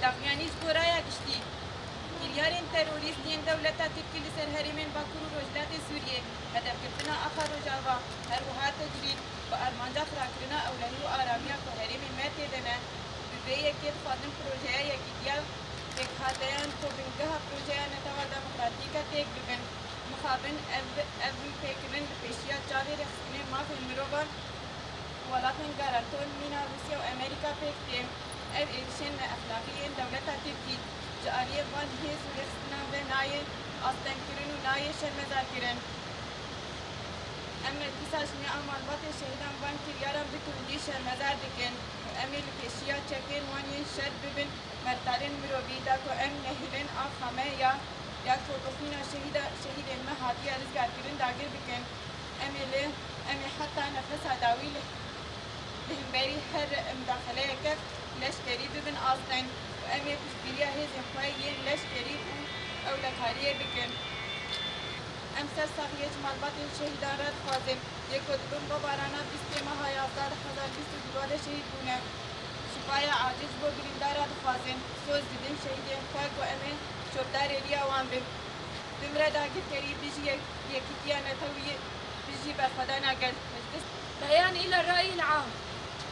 داخویانی جبورایا گشتی گریارین تروریستین دولتا ترکی لسر هریمین باکور و روجلات سوریه هدف کردنا آخا روجاوا هر وها تجرید با ارمانجا خراکرنا اولهی و آرامیا که هریمین مرتی دنه ببه یکید خواهدن پروژه یکی دیا یک خاتیان کو بنگه پروژه نتوا دموکراتیکا تیک ببن مخابن اف فکرن پیشیا جاوی رخصنه ماف المروبان ولكن قررتون من روسيا وامريكا بيكتين اف ايشن اخلاقيين دولتها تركي جاريه بان هيز ورخصنا بناي استنكرن وناي شرم ذاكرن اما القصاص من اعمال باطل شهيدان بان كريارا بتوندي شرم ذاكرن وامي الكشيا تشكين واني شر ببن مرتارن مروبي داكو ام نهرن اخامه یا فوتوخينا شهيد ما هاتي رزقاركرن داگر بكن امي حتى نفسها داويل بهمبري هر مداخلة لشكري ببن آستن وأمي بشبيريا هزي خويين لشكري أو لكارية بكن أمسر صاحية مالبات الشهيدان رد خازم يكود بن ببارانا بستيمها يازدار خزار بستو دوار شهيد بونه شفايا عاجز بو برندار رد خازم سوز ددن شهيدين خواه وأمي شبدار ريا وان بمرا داكر كري بيجي يكتيا نتوي بيجي بخدانا قل بيان إلى الرأي العام.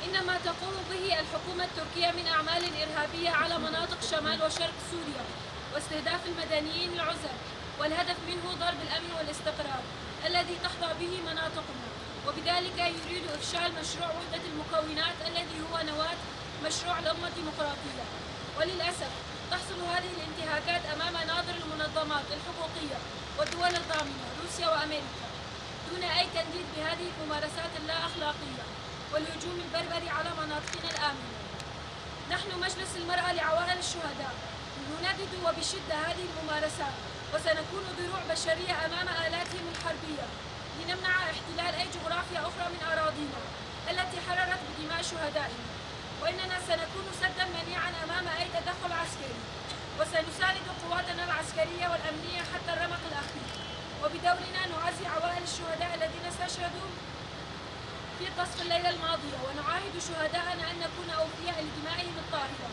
إنما تقوم به الحكومة التركية من أعمال إرهابية على مناطق شمال وشرق سوريا واستهداف المدنيين العزل، والهدف منه ضرب الأمن والاستقرار الذي تحظى به مناطقنا، وبذلك يريد إفشال مشروع وحدة المكونات الذي هو نواة مشروع الأمة الديمقراطية. وللأسف تحصل هذه الانتهاكات أمام ناظر المنظمات الحقوقية والدول الضامنة روسيا وأمريكا دون أي تنديد بهذه الممارسات اللا أخلاقية والهجوم البربري على مناطقنا الآمنة. نحن مجلس المرأة لعوائل الشهداء نندد وبشدة هذه الممارسات، وسنكون ذروع بشرية أمام آلاتهم الحربية لنمنع احتلال أي جغرافيا أخرى من أراضينا التي حررت بدماء شهدائنا، وإننا سنكون سدا منيعا أمام أي تدخل عسكري، وسنساند قواتنا العسكرية والأمنية حتى الرمق الأخير، وبدورنا نعزي عوائل الشهداء الذين استشهدوا في قصف الليلة الماضية، ونعاهد شهداءنا أن نكون أوفياء لدمائهم الطاهرة،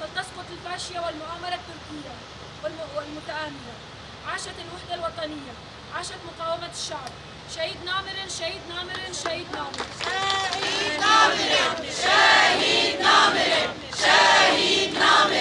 فلتسقط الفاشية والمؤامرة التركية والمتآمرة. عاشت الوحدة الوطنية، عاشت مقاومة الشعب. شهيد نامر، شهيد نامر، شهيد نامر، شهيد نامر، شهيد نامر، شهيد نامر.